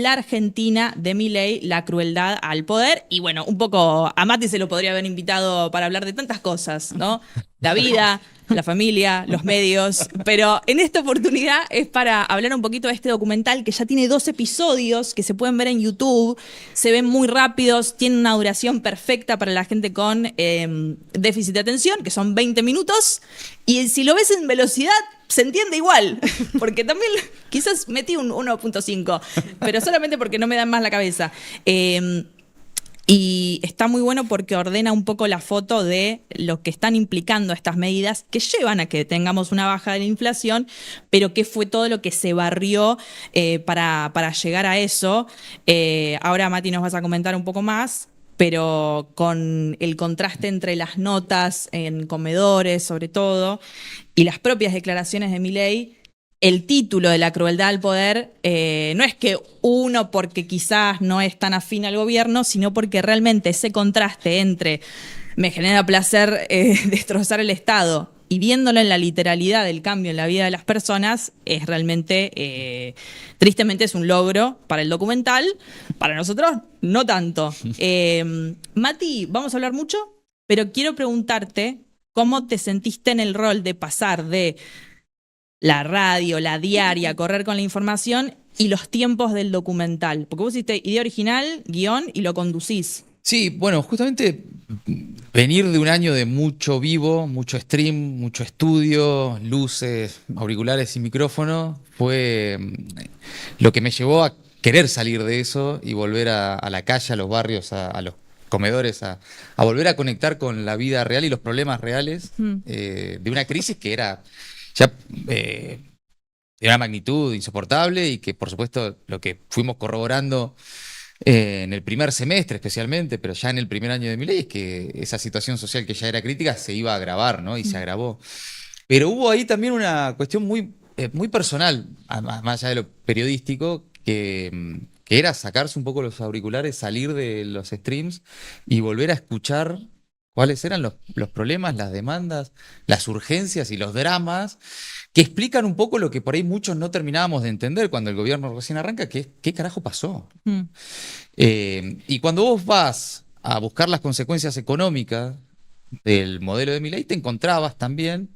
la Argentina de Milei, la crueldad al poder. Y bueno, un poco a Mati se lo podría haber invitado para hablar de tantas cosas, ¿no? La vida, la familia, los medios. Pero en esta oportunidad es para hablar un poquito de este documental que ya tiene 2 episodios que se pueden ver en YouTube. Se ven muy rápidos, tiene una duración perfecta para la gente con déficit de atención, que son 20 minutos. Y si lo ves en velocidad, se entiende igual, porque también quizás metí un 1.5, pero solamente porque no me dan más la cabeza. Y está muy bueno porque ordena un poco la foto de lo que están implicando estas medidas que llevan a que tengamos una baja de la inflación, pero qué fue todo lo que se barrió para llegar a eso. Ahora, Mati, nos vas a comentar un poco más, pero con el contraste entre las notas en comedores, sobre todo, y las propias declaraciones de Milei, el título de la crueldad al poder no es que uno porque quizás no es tan afín al gobierno, sino porque realmente ese contraste entre me genera placer destrozar el Estado y viéndolo en la literalidad del cambio en la vida de las personas es realmente, tristemente es un logro para el documental, para nosotros no tanto. Mati, vamos a hablar mucho, pero quiero preguntarte cómo te sentiste en el rol de pasar de la radio, la diaria, correr con la información y los tiempos del documental. Porque vos hiciste idea original, guión y lo conducís. Sí, bueno, justamente venir de un año de mucho vivo, mucho stream, mucho estudio, luces, auriculares y micrófono, fue lo que me llevó a querer salir de eso y volver a la calle, a los barrios, a los comedores, a volver a conectar con la vida real y los problemas reales de una crisis que era ya de una magnitud insoportable y que, por supuesto, lo que fuimos corroborando en el primer semestre especialmente, pero ya en el primer año de Milei, es que esa situación social que ya era crítica se iba a agravar, ¿no? Y se agravó. Pero hubo ahí también una cuestión muy personal, más allá de lo periodístico, que era sacarse un poco los auriculares, salir de los streams y volver a escuchar cuáles eran los problemas, las demandas, las urgencias y los dramas que explican un poco lo que por ahí muchos no terminábamos de entender cuando el gobierno recién arranca, que es qué carajo pasó. Y cuando vos vas a buscar las consecuencias económicas del modelo de Milei, te encontrabas también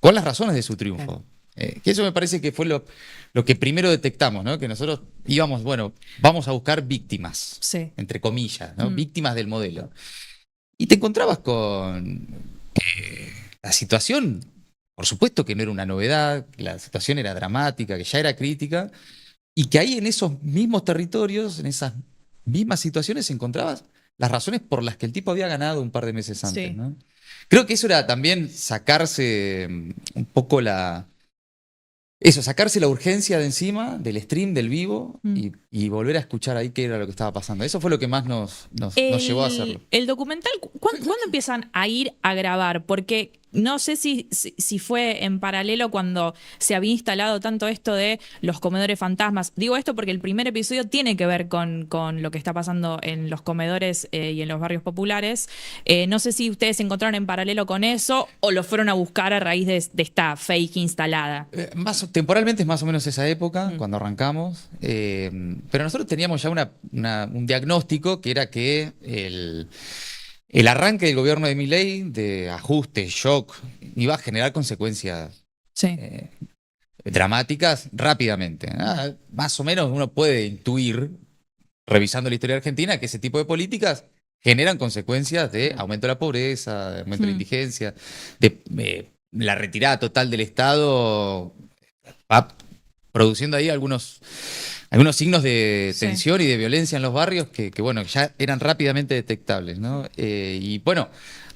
con las razones de su triunfo. Que eso me parece que fue lo que primero detectamos, ¿no? Que nosotros íbamos, bueno, vamos a buscar víctimas, Sí. entre comillas, ¿no? Víctimas del modelo. Y te encontrabas con la situación, por supuesto que no era una novedad, la situación era dramática, que ya era crítica, y que ahí en esos mismos territorios, en esas mismas situaciones, encontrabas las razones por las que el tipo había ganado un par de meses antes, Sí. ¿no? Creo que eso era también sacarse un poco sacarse la urgencia de encima, del stream, del vivo, y volver a escuchar ahí qué era lo que estaba pasando. Eso fue lo que más nos llevó a hacerlo. El documental, ¿cuándo empiezan a ir a grabar? Porque no sé si fue en paralelo cuando se había instalado tanto esto de los comedores fantasmas. Digo esto porque el primer episodio tiene que ver con lo que está pasando en los comedores y en los barrios populares. No sé si ustedes se encontraron en paralelo con eso o lo fueron a buscar a raíz de esta fake instalada. Temporalmente es más o menos esa época, cuando arrancamos. Pero nosotros teníamos ya un diagnóstico que era que el arranque del gobierno de Milei, de ajuste, shock, iba a generar consecuencias Sí. dramáticas rápidamente. Más o menos uno puede intuir, revisando la historia argentina, que ese tipo de políticas generan consecuencias de aumento de la pobreza, de aumento de la indigencia, de la retirada total del Estado. Va produciendo ahí algunos signos de tensión y de violencia en los barrios que bueno, ya eran rápidamente detectables, ¿no? Y bueno,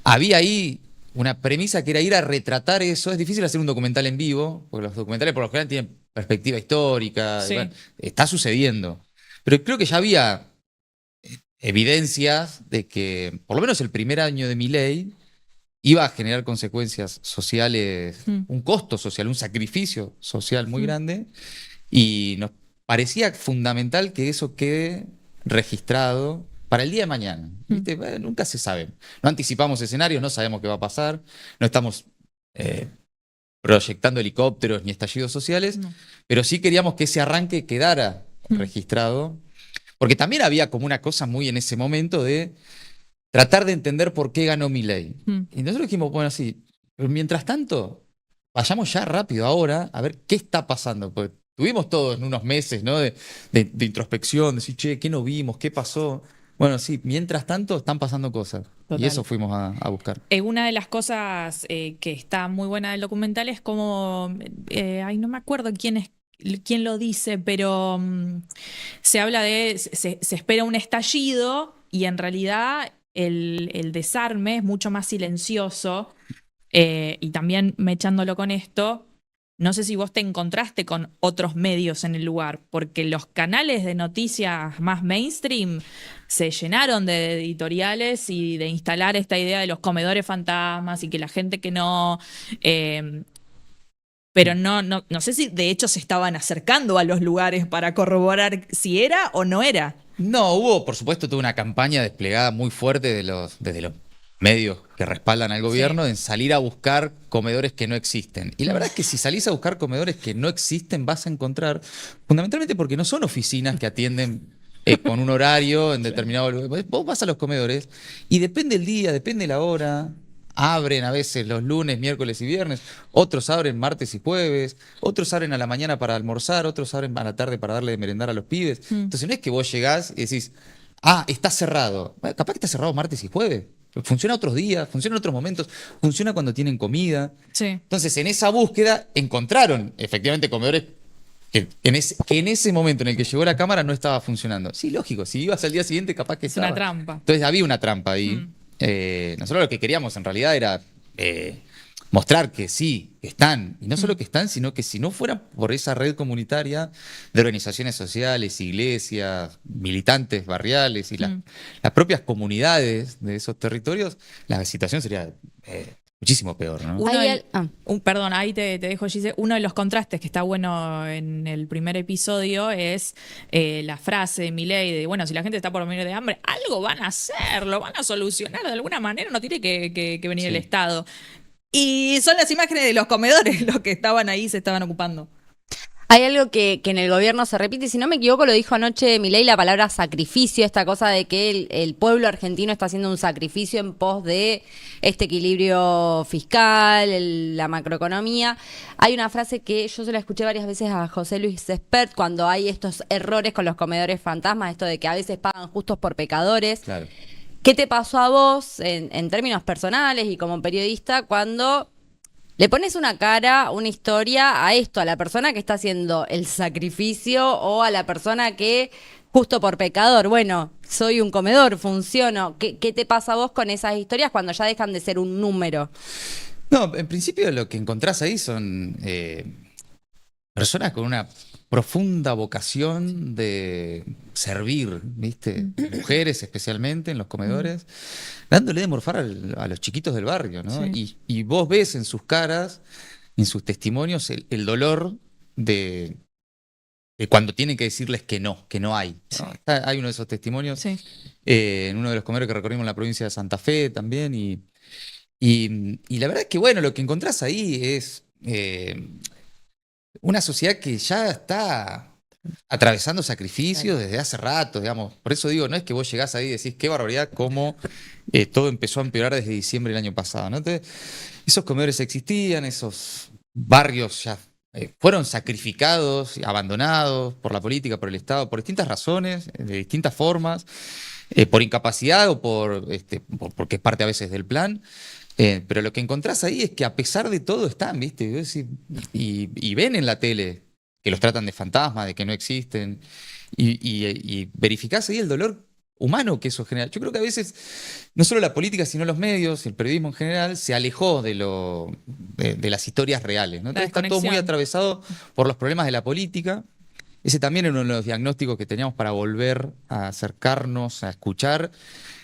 había ahí una premisa que era ir a retratar eso. Es difícil hacer un documental en vivo, porque los documentales por lo general tienen perspectiva histórica. Sí. Y bueno, está sucediendo. Pero creo que ya había evidencias de que, por lo menos el primer año de Milei, iba a generar consecuencias sociales, un costo social, un sacrificio social muy grande, y nos parecía fundamental que eso quede registrado para el día de mañana. ¿Viste? Bueno, nunca se sabe. No anticipamos escenarios, no sabemos qué va a pasar, no estamos proyectando helicópteros ni estallidos sociales, pero sí queríamos que ese arranque quedara registrado Porque también había como una cosa muy en ese momento de tratar de entender por qué ganó Milei. Y nosotros dijimos, bueno, sí, pero mientras tanto, vayamos ya rápido ahora a ver qué está pasando. Porque tuvimos todos unos meses, ¿no? de introspección, de decir, che, ¿qué no vimos? ¿Qué pasó? Bueno, sí, mientras tanto están pasando cosas. Total. Y eso fuimos a buscar. Una de las cosas que está muy buena del documental es como, ay, no me acuerdo quién lo dice, pero se habla se espera un estallido y en realidad el desarme es mucho más silencioso. Y también mechándolo con esto, no sé si vos te encontraste con otros medios en el lugar, porque los canales de noticias más mainstream se llenaron de editoriales y de instalar esta idea de los comedores fantasmas y que la gente que no... pero no sé si de hecho se estaban acercando a los lugares para corroborar si era o no era. No, hubo, por supuesto, toda una campaña desplegada muy fuerte desde los medios que respaldan al gobierno en salir a buscar comedores que no existen. Y la verdad es que si salís a buscar comedores que no existen, vas a encontrar, fundamentalmente porque no son oficinas que atienden con un horario en determinado lugar. Vos vas a los comedores y depende el día, depende la hora. Abren a veces los lunes, miércoles y viernes, otros abren martes y jueves, otros abren a la mañana para almorzar, otros abren a la tarde para darle de merendar a los pibes. Entonces no es que vos llegás y decís, está cerrado. Bueno, capaz que está cerrado martes y jueves. Funciona otros días, funciona en otros momentos, funciona cuando tienen comida. Sí. Entonces en esa búsqueda encontraron efectivamente comedores que en ese momento en el que llegó la cámara no estaba funcionando. Sí, lógico, si ibas al día siguiente capaz que estaba. Es una trampa. Entonces había una trampa ahí. Nosotros lo que queríamos en realidad era mostrar que sí, que están, y no solo que están, sino que si no fuera por esa red comunitaria de organizaciones sociales, iglesias, militantes barriales y las propias comunidades de esos territorios, la situación sería muchísimo peor, ¿no? Perdón, ahí te dejo, Gise. Uno de los contrastes que está bueno en el primer episodio es la frase de Milei de, bueno, si la gente está por morir de hambre, algo van a hacer, lo van a solucionar de alguna manera, no tiene que venir el Estado. Y son las imágenes de los comedores los que estaban ahí, se estaban ocupando. Hay algo que en el gobierno se repite, y si no me equivoco lo dijo anoche Milei, la palabra sacrificio, esta cosa de que el pueblo argentino está haciendo un sacrificio en pos de este equilibrio fiscal, la macroeconomía. Hay una frase que yo se la escuché varias veces a José Luis Espert cuando hay estos errores con los comedores fantasmas, esto de que a veces pagan justos por pecadores. Claro. ¿Qué te pasó a vos en términos personales y como periodista cuando le pones una cara, una historia a esto, a la persona que está haciendo el sacrificio o a la persona que justo por pecador, bueno, soy un comedor, funciono? ¿Qué te pasa a vos con esas historias cuando ya dejan de ser un número? No, en principio lo que encontrás ahí son personas con una profunda vocación de servir, ¿viste? Mujeres especialmente en los comedores, dándole de morfar a los chiquitos del barrio, ¿no? Sí. Y vos ves en sus caras, en sus testimonios, el dolor de cuando tienen que decirles que no hay, ¿no? Hay uno de esos testimonios en uno de los comedores que recorrimos en la provincia de Santa Fe también, y la verdad es que, bueno, lo que encontrás ahí es una sociedad que ya está atravesando sacrificios desde hace rato, digamos. Por eso digo, no es que vos llegás ahí y decís qué barbaridad, cómo todo empezó a empeorar desde diciembre del año pasado, ¿no? Entonces, esos comedores existían, esos barrios ya fueron sacrificados, abandonados por la política, por el Estado, por distintas razones, de distintas formas, por incapacidad o porque es parte a veces del plan. Pero lo que encontrás ahí es que a pesar de todo están, ¿viste? Y ven en la tele que los tratan de fantasmas, de que no existen, y verificás ahí el dolor humano que eso genera. Yo creo que a veces, no solo la política, sino los medios, el periodismo en general, se alejó de las historias reales, ¿no? Entonces, está todo muy atravesado por los problemas de la política. Ese también era uno de los diagnósticos que teníamos para volver a acercarnos, a escuchar,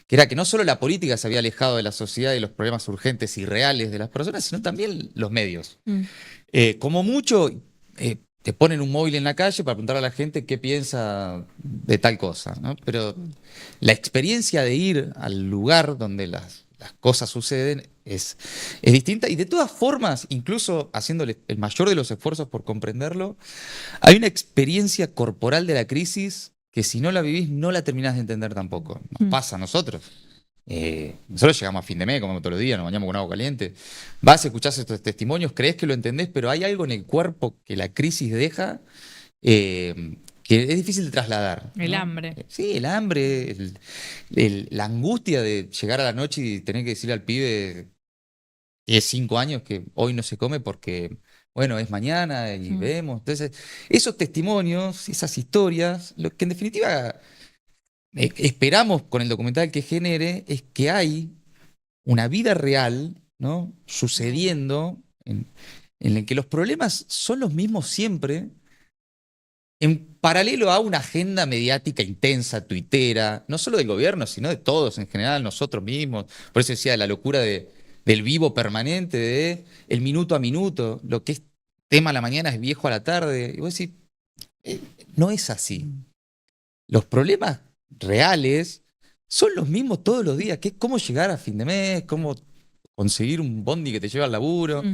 que era que no solo la política se había alejado de la sociedad y los problemas urgentes y reales de las personas, sino también los medios. Como mucho, te ponen un móvil en la calle para preguntar a la gente qué piensa de tal cosa, ¿no? Pero la experiencia de ir al lugar donde las cosas suceden es distinta, y de todas formas, incluso haciéndole el mayor de los esfuerzos por comprenderlo, hay una experiencia corporal de la crisis que si no la vivís no la terminás de entender tampoco. Nos pasa a nosotros. Nosotros llegamos a fin de mes, comemos todos los días, nos bañamos con agua caliente. Vas, escuchás estos testimonios, crees que lo entendés, pero hay algo en el cuerpo que la crisis deja que es difícil de trasladar, ¿no? El hambre. Sí, el hambre, la angustia de llegar a la noche y tener que decirle al pibe de 5 años que hoy no se come porque, bueno, es mañana y vemos. Entonces, esos testimonios, esas historias, lo que en definitiva esperamos con el documental que genere es que hay una vida real, ¿no? Sucediendo en el que los problemas son los mismos siempre, en paralelo a una agenda mediática intensa, tuitera, no solo del gobierno, sino de todos en general, nosotros mismos. Por eso decía la locura del vivo permanente, de el minuto a minuto, lo que es tema a la mañana es viejo a la tarde. Y vos decís, no es así. Los problemas reales son los mismos todos los días, que es cómo llegar a fin de mes, cómo conseguir un bondi que te lleve al laburo.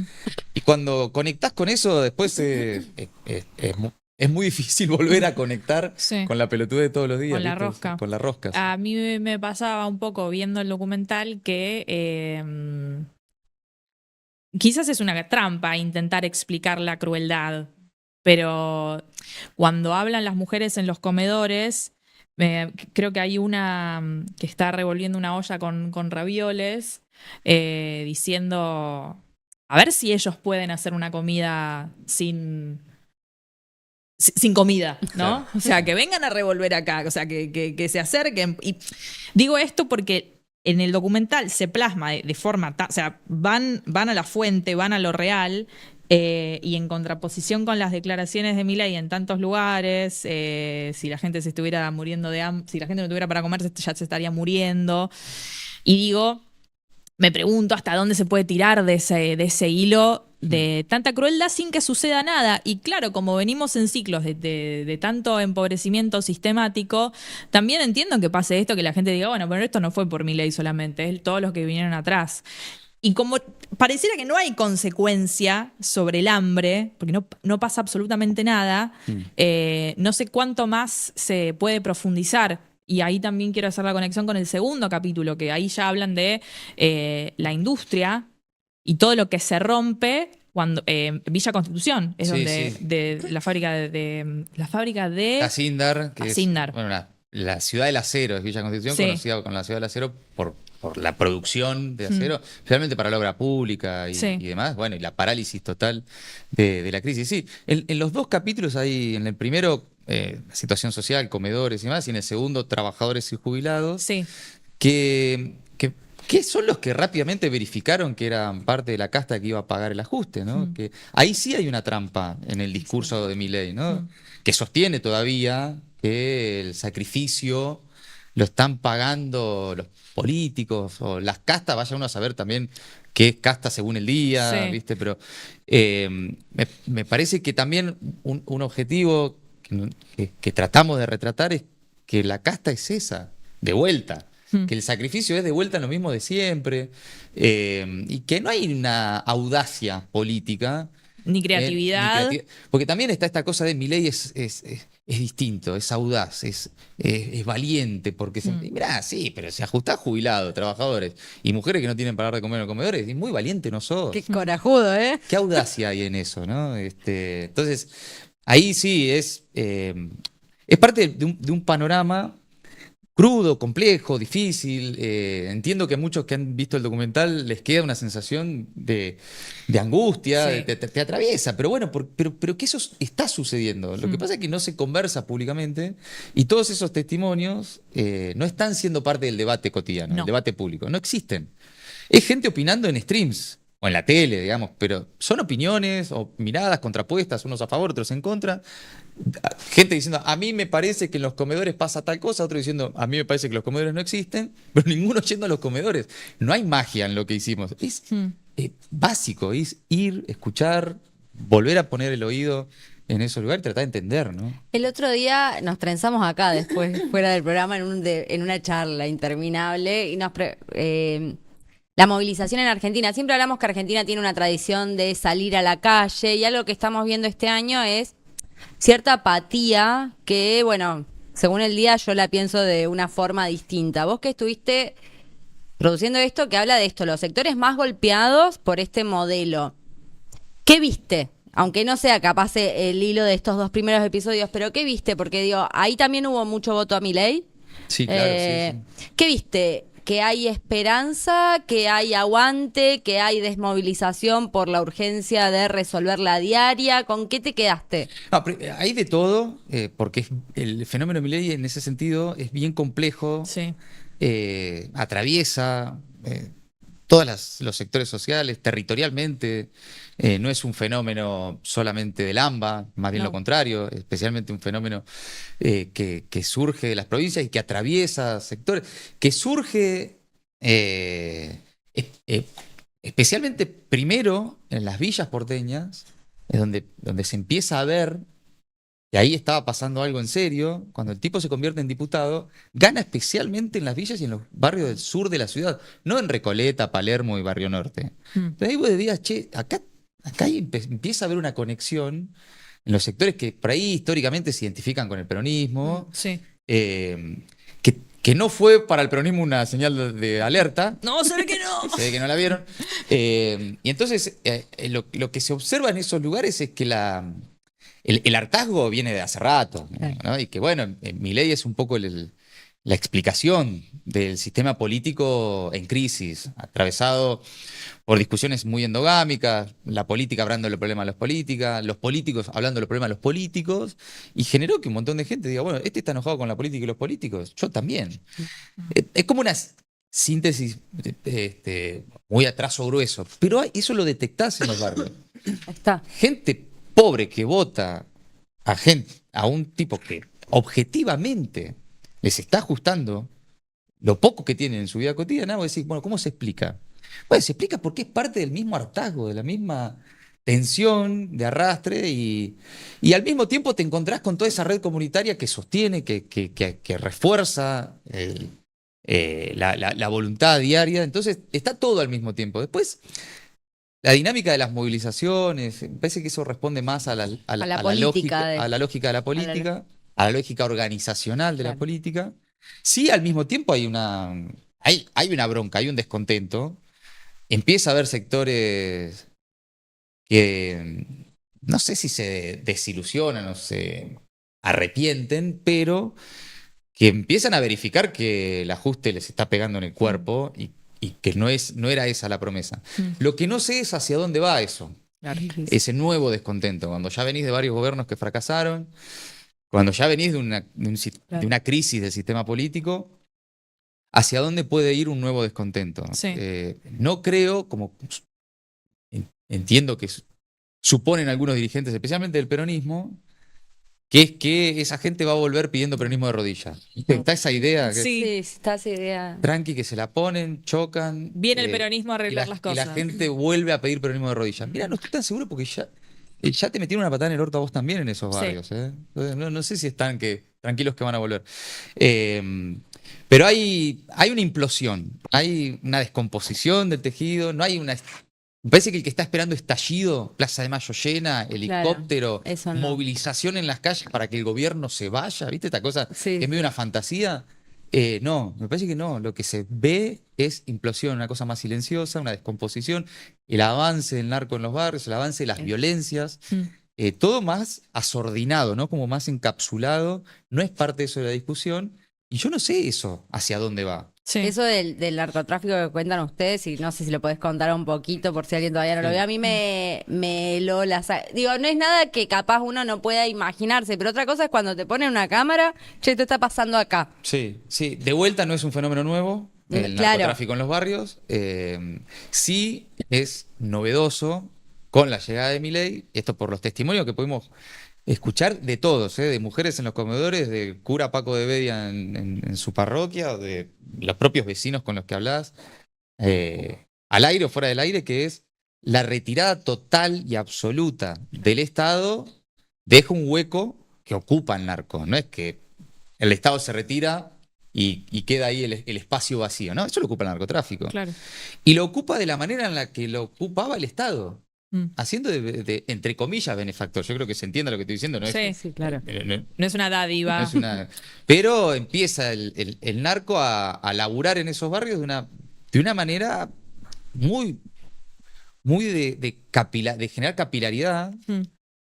Y cuando conectás con eso, después es muy difícil volver a conectar con la pelotudez de todos los días. Con la ¿viste? rosca. Con la rosca. A mí me pasaba un poco viendo el documental que quizás es una trampa intentar explicar la crueldad, pero cuando hablan las mujeres en los comedores, creo que hay una que está revolviendo una olla con ravioles, diciendo, a ver si ellos pueden hacer una comida sin comida, ¿no? Claro. O sea, que vengan a revolver acá, o sea, que se acerquen. Y digo esto porque en el documental se plasma de forma, o sea, van a la fuente, van a lo real, y en contraposición con las declaraciones de Milei en tantos lugares, si la gente se estuviera muriendo de hambre, si la gente no tuviera para comer, ya se estaría muriendo. Y digo, me pregunto hasta dónde se puede tirar de ese hilo de tanta crueldad sin que suceda nada. Y claro, como venimos en ciclos de tanto empobrecimiento sistemático, también entiendo que pase esto, que la gente diga, bueno, pero esto no fue por Milei solamente, es todos los que vinieron atrás. Y como pareciera que no hay consecuencia sobre el hambre, porque no pasa absolutamente nada, no sé cuánto más se puede profundizar. Y ahí también quiero hacer la conexión con el segundo capítulo, que ahí ya hablan de la industria y todo lo que se rompe cuando Villa Constitución es Sí, donde sí. de la fábrica de Acindar, que Acindar. es bueno, la ciudad del acero, es Villa Constitución, Sí. conocida con la ciudad del acero por la producción de acero, realmente para la obra pública y demás, bueno, y la parálisis total de la crisis. Sí, en los 2 capítulos hay, en el primero, la situación social, comedores y más, y en el segundo, trabajadores y jubilados, Sí. que son los que rápidamente verificaron que eran parte de la casta que iba a pagar el ajuste, ¿no? Que ahí sí hay una trampa en el discurso de Milei, ¿no? Que sostiene todavía que el sacrificio lo están pagando los políticos o las castas, vaya uno a saber también qué es casta según el día, Sí. ¿viste? Pero me parece que también un objetivo que tratamos de retratar es que la casta es esa, de vuelta. Que el sacrificio es de vuelta en lo mismo de siempre, y que no hay una audacia política. Ni creatividad. Porque también está esta cosa de Milei es distinto, es audaz, es valiente, porque mirá, sí, pero si ajustás jubilados, trabajadores y mujeres que no tienen para dar de comer en los comedores, y muy valiente no sos. Qué corajudo, ¿eh? Qué audacia hay en eso, ¿no? Entonces, ahí sí es parte de un panorama crudo, complejo, difícil. Entiendo que a muchos que han visto el documental les queda una sensación de angustia, Sí. te atraviesa, pero bueno, pero que eso está sucediendo. Lo que pasa es que no se conversa públicamente y todos esos testimonios no están siendo parte del debate cotidiano, No. del debate público, no existen. Es gente opinando en streams o en la tele, digamos, pero son opiniones o miradas contrapuestas, unos a favor, otros en contra. Gente diciendo, a mí me parece que en los comedores pasa tal cosa, otro diciendo, a mí me parece que los comedores no existen, pero ninguno yendo a los comedores. No hay magia en lo que hicimos. Es básico, es ir, escuchar, volver a poner el oído en ese lugar y tratar de entender, ¿no? El otro día nos trenzamos acá después, fuera del programa, en una charla interminable y la movilización en Argentina. Siempre hablamos que Argentina tiene una tradición de salir a la calle y algo que estamos viendo este año es cierta apatía que, bueno, según el día yo la pienso de una forma distinta. Vos que estuviste produciendo esto, que habla de esto, los sectores más golpeados por este modelo. ¿Qué viste? Aunque no sea capaz el hilo de estos 2 primeros episodios, pero ¿qué viste? Porque digo, ahí también hubo mucho voto a Milei. Sí, claro, sí. ¿Qué viste? ¿Que hay esperanza, que hay aguante, que hay desmovilización por la urgencia de resolver la diaria? ¿Con qué te quedaste? No, hay de todo, porque el fenómeno Milei en ese sentido es bien complejo, Sí. atraviesa todos los sectores sociales, territorialmente, no es un fenómeno solamente del AMBA, más bien No. lo contrario, especialmente un fenómeno que surge de las provincias y que atraviesa sectores, que surge especialmente primero en las villas porteñas, es donde se empieza a ver. Y ahí estaba pasando algo en serio. Cuando el tipo se convierte en diputado, gana especialmente en las villas y en los barrios del sur de la ciudad, no en Recoleta, Palermo y Barrio Norte. Pero ahí vos decías, che, acá empieza a haber una conexión en los sectores que por ahí históricamente se identifican con el peronismo, Sí. que no fue para el peronismo una señal de alerta. No, se ve que no. Se ve que no la vieron. Y entonces, lo que se observa en esos lugares es que el hartazgo viene de hace rato, ¿no? Y que bueno, Milei es un poco la explicación del sistema político en crisis, atravesado por discusiones muy endogámicas, la política hablando de los problemas de los políticos hablando de los problemas de los políticos, y generó que un montón de gente diga, bueno, este está enojado con la política y los políticos, yo también. Es como una síntesis muy a trazo grueso, pero eso lo detectás en los barrios. Ahí está. Gente pobre que vota a un tipo que objetivamente les está ajustando lo poco que tienen en su vida cotidiana, vos decís, bueno, ¿cómo se explica? Bueno, se explica porque es parte del mismo hartazgo, de la misma tensión, de arrastre, y al mismo tiempo te encontrás con toda esa red comunitaria que sostiene, que refuerza la voluntad diaria. Entonces, está todo al mismo tiempo. Después, la dinámica de las movilizaciones, me parece que eso responde más a la política lógica de la política, a la lógica organizacional de la política. Sí, al mismo tiempo hay una bronca, hay un descontento. Empieza a haber sectores que no sé si se desilusionan o se arrepienten, pero que empiezan a verificar que el ajuste les está pegando en el cuerpo y que no era esa la promesa. Lo que no sé es hacia dónde va eso, ese nuevo descontento, cuando ya venís de varios gobiernos que fracasaron, cuando ya venís de una crisis del sistema político, ¿hacia dónde puede ir un nuevo descontento? Sí. No creo, como entiendo que suponen algunos dirigentes, especialmente del peronismo, que es que esa gente va a volver pidiendo peronismo de rodillas. Está esa idea. Sí. Sí, está esa idea. Tranqui, que se la ponen, chocan. Viene el peronismo a arreglar las cosas. Y la gente vuelve a pedir peronismo de rodillas. Mira, no estoy tan seguro porque ya te metieron una patada en el orto a vos también en esos barrios. Entonces, no sé si están tranquilos que van a volver. Pero hay una implosión, hay una descomposición del tejido, no hay una... Me parece que el que está esperando estallido, Plaza de Mayo llena, helicóptero, eso no. movilización en las calles para que el gobierno se vaya, ¿viste esta cosa? Sí. Que es medio una fantasía. No, me parece que no. Lo que se ve es implosión, una cosa más silenciosa, una descomposición, el avance del narco en los barrios, el avance de las violencias, todo más asordinado, ¿no? Como más encapsulado. No es parte de eso de la discusión. Y yo no sé eso hacia dónde va. Sí. Eso del narcotráfico que cuentan ustedes, y no sé si lo podés contar un poquito por si alguien todavía no lo ve, a mí me heló digo, no es nada que capaz uno no pueda imaginarse, pero otra cosa es cuando te ponen una cámara, che, esto está pasando acá. Sí, sí. De vuelta no es un fenómeno nuevo, el narcotráfico en los barrios. Sí es novedoso con la llegada de Milei, esto por los testimonios que pudimos escuchar de todos, de mujeres en los comedores, del cura Paco de Bedia en su parroquia, o de los propios vecinos con los que hablás, al aire o fuera del aire, que es la retirada total y absoluta del Estado deja un hueco que ocupa el narco. No es que el Estado se retira y queda ahí el espacio vacío, ¿no? Eso lo ocupa el narcotráfico. Claro. Y lo ocupa de la manera en la que lo ocupaba el Estado. haciendo entre comillas, benefactor. Yo creo que se entienda lo que estoy diciendo, ¿no? Sí, Sí, claro. no es una dádiva. No es pero empieza el narco a laburar en esos barrios de una manera muy, muy de generar capilaridad, Mm.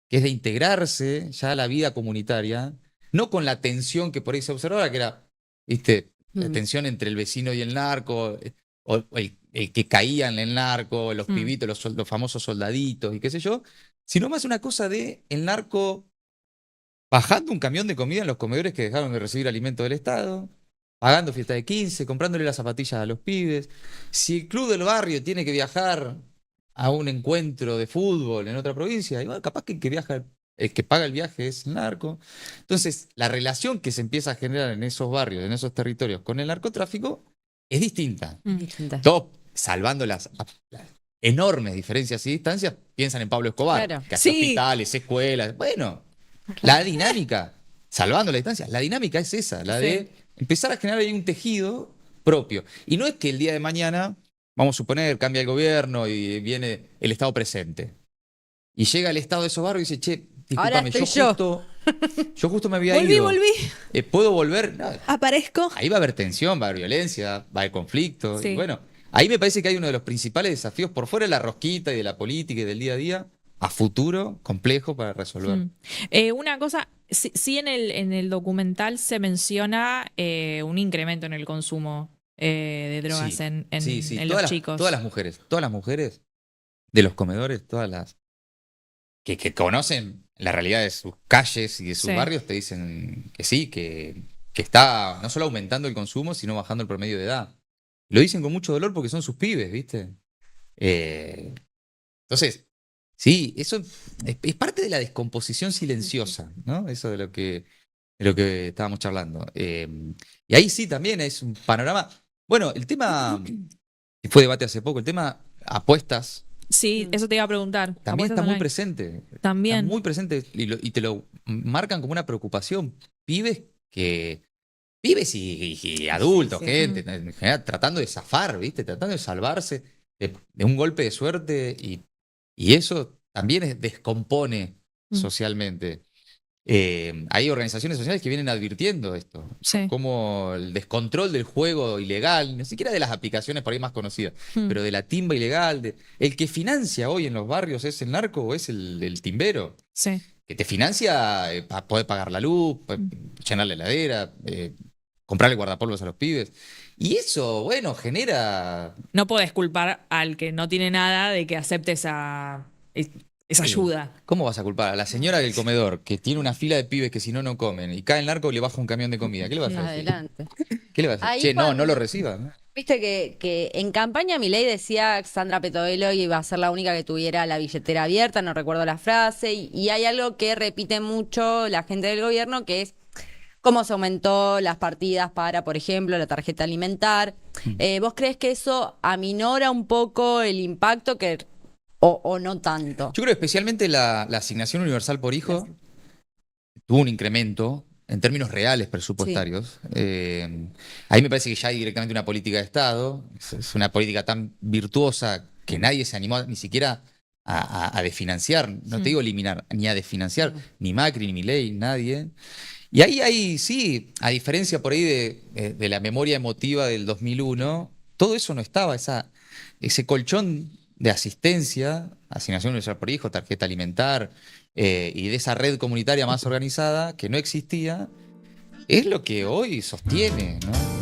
que es de integrarse ya a la vida comunitaria, no con la tensión que por ahí se observaba, que era, ¿viste? La tensión entre el vecino y el narco, o el que caía en el narco, los pibitos, los famosos soldaditos y qué sé yo, sino más una cosa de el narco bajando un camión de comida en los comedores que dejaron de recibir alimentos del Estado, pagando fiesta de 15, comprándole las zapatillas a los pibes. Si el club del barrio tiene que viajar a un encuentro de fútbol en otra provincia, y bueno, capaz que el que paga el viaje es el narco. Entonces, la relación que se empieza a generar en esos barrios, en esos territorios con el narcotráfico es distinta. Distinta. Todos, salvando las enormes diferencias y distancias, piensan en Pablo Escobar, Claro. que hacía Sí. hospitales, escuelas. Bueno, la dinámica, salvando la distancia, la dinámica es esa, la de empezar a generar ahí un tejido propio. Y no es que el día de mañana, vamos a suponer, cambia el gobierno y viene el Estado presente. Y llega el Estado de esos barrios y dice, che, Ahora discúlpame, estoy yo justo me había ido. Volví. ¿Puedo volver? No, Aparezco. ahí va a haber tensión, va a haber violencia, va a haber conflicto. Sí. Y bueno, ahí me parece que hay uno de los principales desafíos por fuera de la rosquita y de la política y del día a día, a futuro, complejo para resolver. Una cosa, sí en el documental se menciona un incremento en el consumo de drogas Sí, en sí. los Todas chicos. todas las mujeres de los comedores, todas las que conocen la realidad de sus calles y de sus Sí. barrios, te dicen que sí, que está no solo aumentando el consumo, sino bajando el promedio de edad. Lo dicen con mucho dolor porque son sus pibes, ¿viste? Entonces, sí, eso es parte de la descomposición silenciosa, ¿no? Eso de lo que estábamos charlando. Y ahí sí también es un panorama. Bueno, el tema, que fue debate hace poco, el tema apuestas Sí, eso te iba a preguntar. también ¿Apuestas está muy online? presente. También. Está muy presente y te lo marcan como una preocupación. Pibes y adultos, Sí, sí. gente, en general, tratando de zafar, ¿viste? Tratando de salvarse de un golpe de suerte y eso también descompone socialmente. Hay organizaciones sociales que vienen advirtiendo esto, Sí. como el descontrol del juego ilegal, ni siquiera de las aplicaciones por ahí más conocidas, pero de la timba ilegal. El que financia hoy en los barrios es el narco o es el timbero, Sí. que te financia para poder pagar la luz, llenar la heladera, comprarle guardapolvos a los pibes. Y eso, bueno, genera... No podés culpar al que no tiene nada de que acepte esa ayuda. ¿Cómo vas a culpar a la señora del comedor que tiene una fila de pibes que si no, no comen y cae el narco y le baja un camión de comida? ¿Qué le vas a decir? Adelante. ¿Qué le vas a decir? Ahí Che, cuando- no lo reciban, ¿no? Viste que en campaña Milei decía que Sandra Petovelo iba a ser la única que tuviera la billetera abierta, no recuerdo la frase, y hay algo que repite mucho la gente del gobierno, que es cómo se aumentó las partidas para, por ejemplo, la tarjeta alimentar. ¿Vos crees que eso aminora un poco el impacto o no tanto? Yo creo especialmente la asignación universal por hijo tuvo un incremento en términos reales presupuestarios. Ahí me parece que ya hay directamente una política de Estado, es una política tan virtuosa que nadie se animó ni siquiera a desfinanciar, no te digo eliminar, ni a desfinanciar, ni Macri, ni Milei, nadie. Y ahí sí, a diferencia por ahí de la memoria emotiva del 2001, todo eso no estaba, ese colchón de asistencia, asignación universal por hijo, tarjeta alimentar, y de esa red comunitaria más organizada que no existía, es lo que hoy sostiene, ¿no?